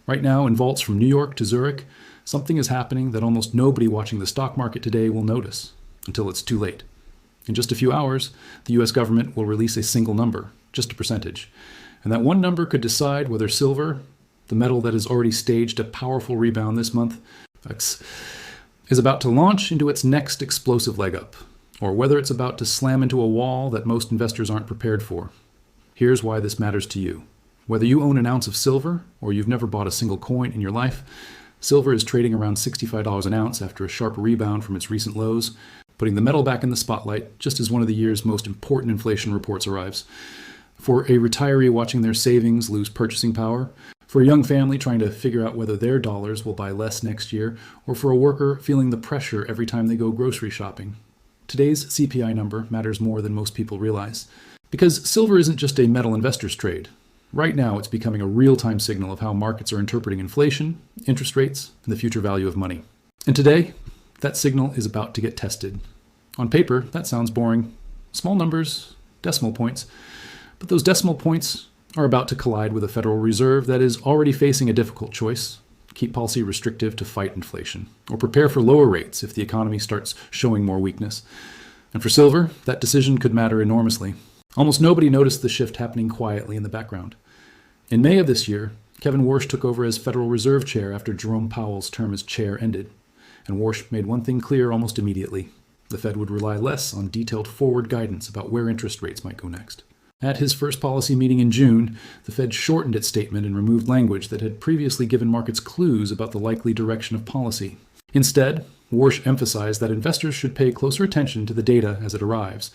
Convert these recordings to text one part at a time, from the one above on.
Right now, in vaults from New York to Zurich, something is happening that almost nobody watching the stock market today will notice, until it's too late. In just a few hours, the US government will release a single number, just a percentage. And that one number could decide whether silver, the metal that has already staged a powerful rebound this month, is about to launch into its next explosive leg up, or whether it's about to slam into a wall that most investors aren't prepared for. Here's why this matters to you. Whether you own an ounce of silver or you've never bought a single coin in your life, silver is trading around $65 an ounce after a sharp rebound from its recent lows, putting the metal back in the spotlight just as one of the year's most important inflation reports arrives. For a retiree watching their savings lose purchasing power, for a young family trying to figure out whether their dollars will buy less next year, or for a worker feeling the pressure every time they go grocery shopping, today's CPI number matters more than most people realize. Because silver isn't just a metal investor's trade. Right now, it's becoming a real-time signal of how markets are interpreting inflation, interest rates, and the future value of money. And today, that signal is about to get tested. On paper, that sounds boring. Small numbers, decimal points. But those decimal points are about to collide with a Federal Reserve that is already facing a difficult choice: keep policy restrictive to fight inflation, or prepare for lower rates if the economy starts showing more weakness. And for silver, that decision could matter enormously. Almost nobody noticed the shift happening quietly in the background. In May of this year, Kevin Warsh took over as Federal Reserve Chair after Jerome Powell's term as chair ended. And Warsh made one thing clear almost immediately: the Fed would rely less on detailed forward guidance about where interest rates might go next. At his first policy meeting in June, the Fed shortened its statement and removed language that had previously given markets clues about the likely direction of policy. Instead, Warsh emphasized that investors should pay closer attention to the data as it arrives.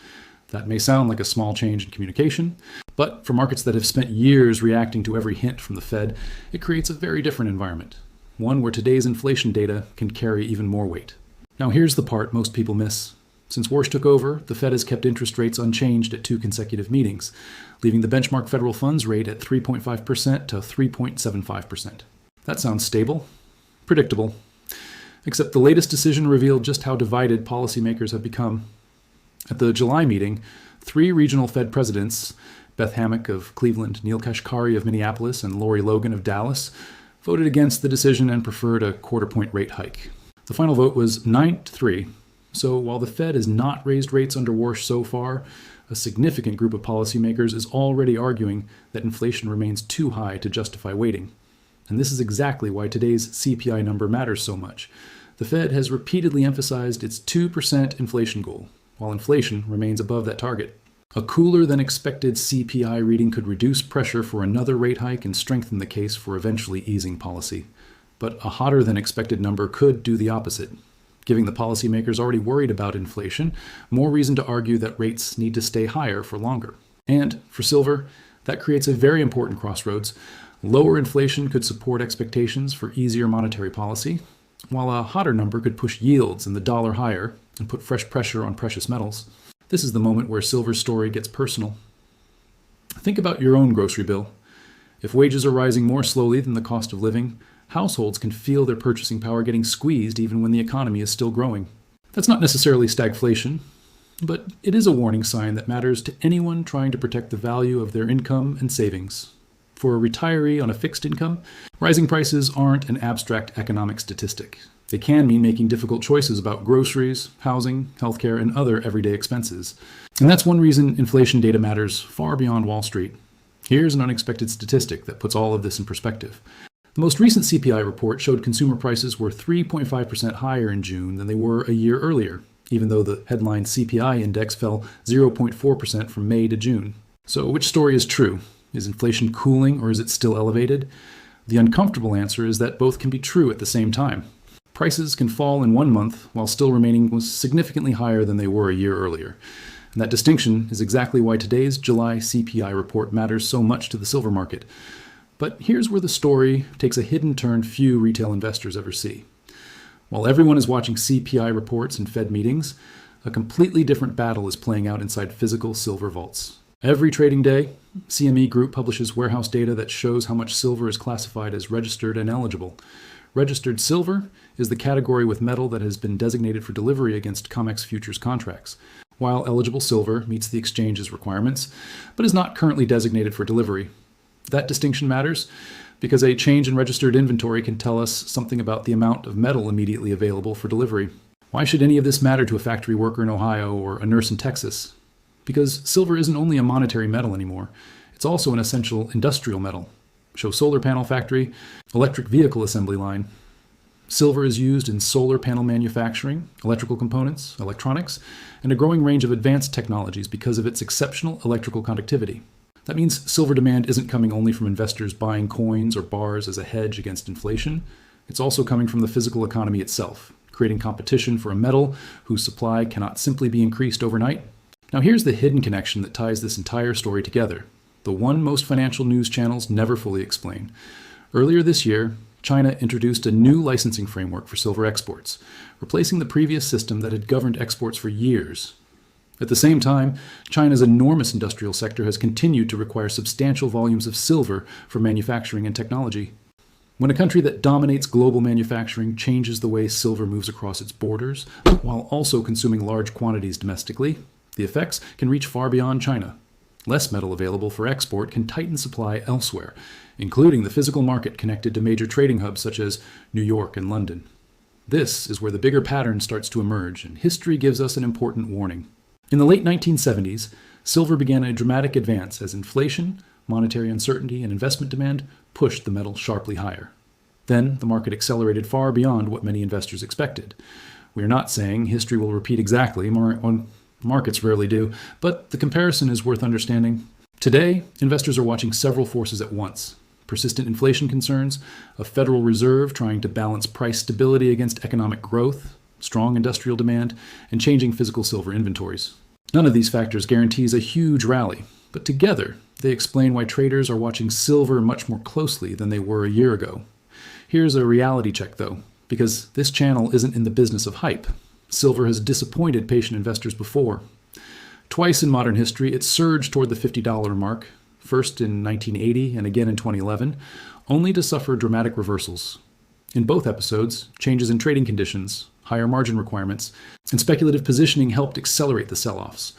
That may sound like a small change in communication, but for markets that have spent years reacting to every hint from the Fed, it creates a very different environment, one where today's inflation data can carry even more weight. Now here's the part most people miss. Since Warsh took over, the Fed has kept interest rates unchanged at 2 consecutive meetings, leaving the benchmark federal funds rate at 3.5% to 3.75%. That sounds stable, predictable, except the latest decision revealed just how divided policymakers have become. At the July meeting, 3 regional Fed presidents, Beth Hammack of Cleveland, Neil Kashkari of Minneapolis, and Lori Logan of Dallas, voted against the decision and preferred a quarter-point rate hike. The final vote was 9-3. So while the Fed has not raised rates under Warsh so far, a significant group of policymakers is already arguing that inflation remains too high to justify waiting. And this is exactly why today's CPI number matters so much. The Fed has repeatedly emphasized its 2% inflation goal, while inflation remains above that target. A cooler than expected CPI reading could reduce pressure for another rate hike and strengthen the case for eventually easing policy. But a hotter than expected number could do the opposite, giving the policymakers already worried about inflation more reason to argue that rates need to stay higher for longer. And for silver, that creates a very important crossroads. Lower inflation could support expectations for easier monetary policy, while a hotter number could push yields and the dollar higher and put fresh pressure on precious metals. This is the moment where silver's story gets personal. Think about your own grocery bill. If wages are rising more slowly than the cost of living, households can feel their purchasing power getting squeezed even when the economy is still growing. That's not necessarily stagflation, but it is a warning sign that matters to anyone trying to protect the value of their income and savings. For a retiree on a fixed income, rising prices aren't an abstract economic statistic. They can mean making difficult choices about groceries, housing, healthcare, and other everyday expenses. And that's one reason inflation data matters far beyond Wall Street. Here's an unexpected statistic that puts all of this in perspective. The most recent CPI report showed consumer prices were 3.5% higher in June than they were a year earlier, even though the headline CPI index fell 0.4% from May to June. So which story is true? Is inflation cooling or is it still elevated? The uncomfortable answer is that both can be true at the same time. Prices can fall in one month while still remaining significantly higher than they were a year earlier. And that distinction is exactly why today's July CPI report matters so much to the silver market. But here's where the story takes a hidden turn few retail investors ever see. While everyone is watching CPI reports and Fed meetings, a completely different battle is playing out inside physical silver vaults. Every trading day, CME Group publishes warehouse data that shows how much silver is classified as registered and eligible. Registered silver is the category with metal that has been designated for delivery against COMEX futures contracts, while eligible silver meets the exchange's requirements, but is not currently designated for delivery. That distinction matters because a change in registered inventory can tell us something about the amount of metal immediately available for delivery. Why should any of this matter to a factory worker in Ohio or a nurse in Texas? Because silver isn't only a monetary metal anymore, it's also an essential industrial metal. Show solar panel factory, electric vehicle assembly line. Silver is used in solar panel manufacturing, electrical components, electronics, and a growing range of advanced technologies because of its exceptional electrical conductivity. That means silver demand isn't coming only from investors buying coins or bars as a hedge against inflation. It's also coming from the physical economy itself, creating competition for a metal whose supply cannot simply be increased overnight. Now here's the hidden connection that ties this entire story together, the one most financial news channels never fully explain. Earlier this year, China introduced a new licensing framework for silver exports, replacing the previous system that had governed exports for years. At the same time, China's enormous industrial sector has continued to require substantial volumes of silver for manufacturing and technology. When a country that dominates global manufacturing changes the way silver moves across its borders, while also consuming large quantities domestically, the effects can reach far beyond China. Less metal available for export can tighten supply elsewhere, including the physical market connected to major trading hubs such as New York and London. This is where the bigger pattern starts to emerge, and history gives us an important warning. In the late 1970s, silver began a dramatic advance as inflation, monetary uncertainty, and investment demand pushed the metal sharply higher. Then the market accelerated far beyond what many investors expected. We are not saying history will repeat exactly, markets rarely do, but the comparison is worth understanding. Today, investors are watching several forces at once. Persistent inflation concerns, a Federal Reserve trying to balance price stability against economic growth, strong industrial demand, and changing physical silver inventories. None of these factors guarantees a huge rally, but together they explain why traders are watching silver much more closely than they were a year ago. Here's a reality check though, because this channel isn't in the business of hype. Silver has disappointed patient investors before. Twice in modern history, it surged toward the $50 mark, first in 1980 and again in 2011, only to suffer dramatic reversals. In both episodes, changes in trading conditions, higher margin requirements, and speculative positioning helped accelerate the sell-offs.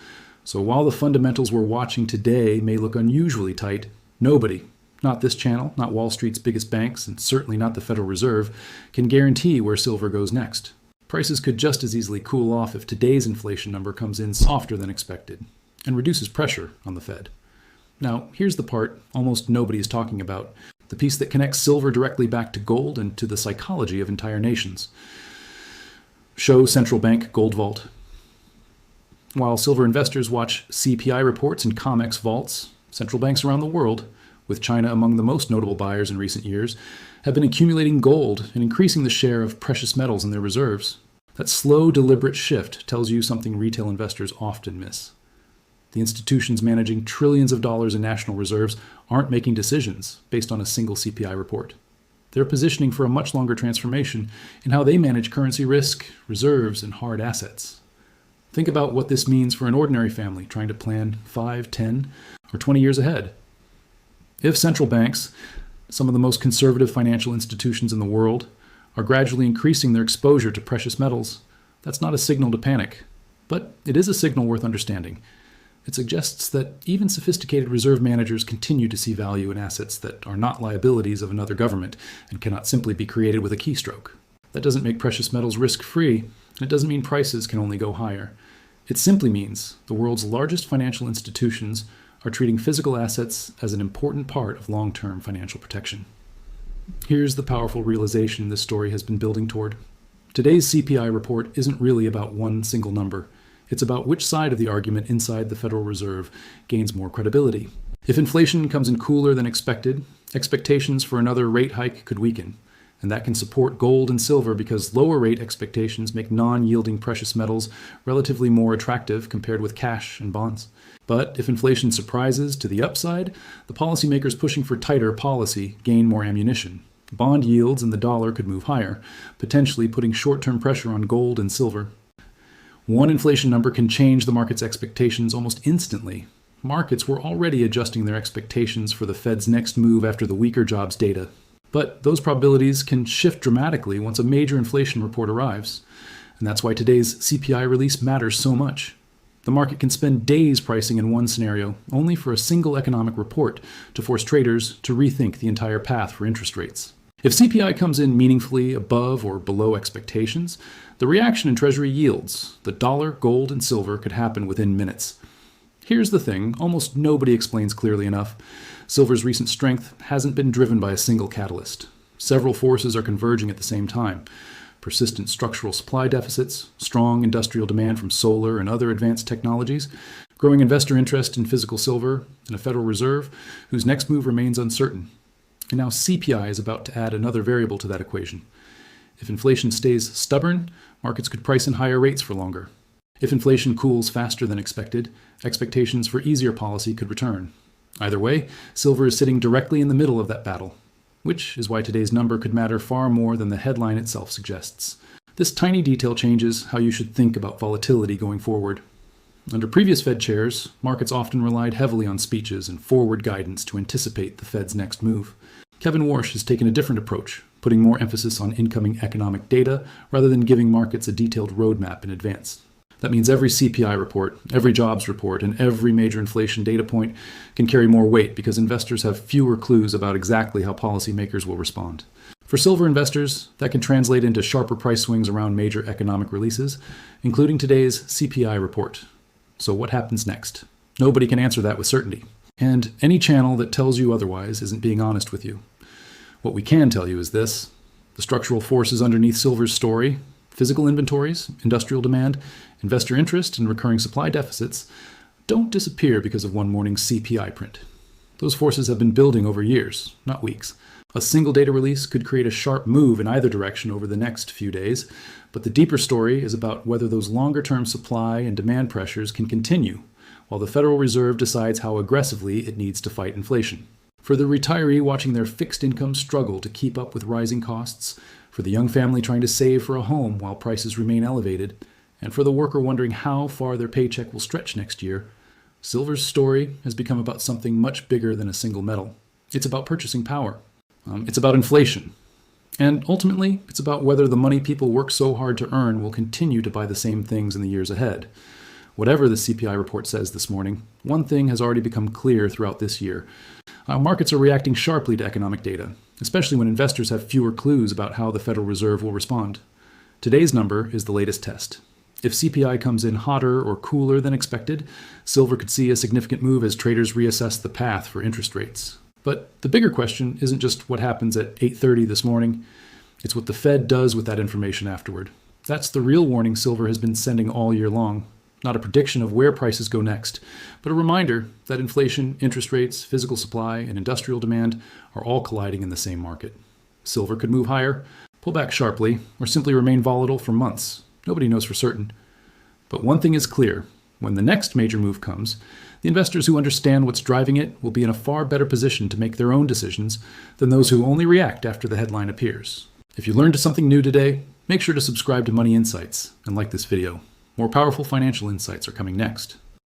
So while the fundamentals we're watching today may look unusually tight, nobody, not this channel, not Wall Street's biggest banks, and certainly not the Federal Reserve, can guarantee where silver goes next. Prices could just as easily cool off if today's inflation number comes in softer than expected and reduces pressure on the Fed. Now, here's the part almost nobody is talking about, the piece that connects silver directly back to gold and to the psychology of entire nations. Show central bank gold vault. While silver investors watch CPI reports and COMEX vaults, central banks around the world, with China among the most notable buyers in recent years, have been accumulating gold and increasing the share of precious metals in their reserves. That slow, deliberate shift tells you something retail investors often miss. The institutions managing trillions of dollars in national reserves aren't making decisions based on a single CPI report. They're positioning for a much longer transformation in how they manage currency risk, reserves, and hard assets. Think about what this means for an ordinary family trying to plan 5, 10, or 20 years ahead. If central banks, some of the most conservative financial institutions in the world, are gradually increasing their exposure to precious metals, that's not a signal to panic, but it is a signal worth understanding. It suggests that even sophisticated reserve managers continue to see value in assets that are not liabilities of another government and cannot simply be created with a keystroke. That doesn't make precious metals risk-free, and it doesn't mean prices can only go higher. It simply means the world's largest financial institutions are treating physical assets as an important part of long-term financial protection. Here's the powerful realization this story has been building toward. Today's CPI report isn't really about one single number. It's about which side of the argument inside the Federal Reserve gains more credibility. If inflation comes in cooler than expected, expectations for another rate hike could weaken, and that can support gold and silver because lower rate expectations make non-yielding precious metals relatively more attractive compared with cash and bonds. But if inflation surprises to the upside, the policymakers pushing for tighter policy gain more ammunition. Bond yields and the dollar could move higher, potentially putting short-term pressure on gold and silver. One inflation number can change the market's expectations almost instantly. Markets were already adjusting their expectations for the Fed's next move after the weaker jobs data. But those probabilities can shift dramatically once a major inflation report arrives. And that's why today's CPI release matters so much. The market can spend days pricing in one scenario, only for a single economic report to force traders to rethink the entire path for interest rates. If CPI comes in meaningfully above or below expectations, the reaction in Treasury yields, the dollar, gold, and silver could happen within minutes. Here's the thing almost nobody explains clearly enough. Silver's recent strength hasn't been driven by a single catalyst. Several forces are converging at the same time. Persistent structural supply deficits, strong industrial demand from solar and other advanced technologies, growing investor interest in physical silver, and a Federal Reserve whose next move remains uncertain. And now CPI is about to add another variable to that equation. If inflation stays stubborn, markets could price in higher rates for longer. If inflation cools faster than expected, expectations for easier policy could return. Either way, silver is sitting directly in the middle of that battle, which is why today's number could matter far more than the headline itself suggests. This tiny detail changes how you should think about volatility going forward. Under previous Fed chairs, markets often relied heavily on speeches and forward guidance to anticipate the Fed's next move. Kevin Warsh has taken a different approach, putting more emphasis on incoming economic data rather than giving markets a detailed roadmap in advance. That means every CPI report, every jobs report, and every major inflation data point can carry more weight because investors have fewer clues about exactly how policymakers will respond. For silver investors, that can translate into sharper price swings around major economic releases, including today's CPI report. So what happens next? Nobody can answer that with certainty. And any channel that tells you otherwise isn't being honest with you. What we can tell you is this: the structural forces underneath silver's story, physical inventories, industrial demand, investor interest, and recurring supply deficits, don't disappear because of one morning's CPI print. Those forces have been building over years, not weeks. A single data release could create a sharp move in either direction over the next few days, but the deeper story is about whether those longer-term supply and demand pressures can continue, while the Federal Reserve decides how aggressively it needs to fight inflation. For the retiree watching their fixed income struggle to keep up with rising costs, for the young family trying to save for a home while prices remain elevated, and for the worker wondering how far their paycheck will stretch next year, silver's story has become about something much bigger than a single metal. It's about purchasing power. It's about inflation. And ultimately, it's about whether the money people work so hard to earn will continue to buy the same things in the years ahead. Whatever the CPI report says this morning, one thing has already become clear throughout this year. Markets are reacting sharply to economic data, especially when investors have fewer clues about how the Federal Reserve will respond. Today's number is the latest test. If CPI comes in hotter or cooler than expected, silver could see a significant move as traders reassess the path for interest rates. But the bigger question isn't just what happens at 8:30 this morning, it's what the Fed does with that information afterward. That's the real warning silver has been sending all year long. Not a prediction of where prices go next, but a reminder that inflation, interest rates, physical supply, and industrial demand are all colliding in the same market. Silver could move higher, pull back sharply, or simply remain volatile for months. Nobody knows for certain. But one thing is clear: when the next major move comes, the investors who understand what's driving it will be in a far better position to make their own decisions than those who only react after the headline appears. If you learned something new today, make sure to subscribe to Money Insights and like this video. More powerful financial insights are coming next.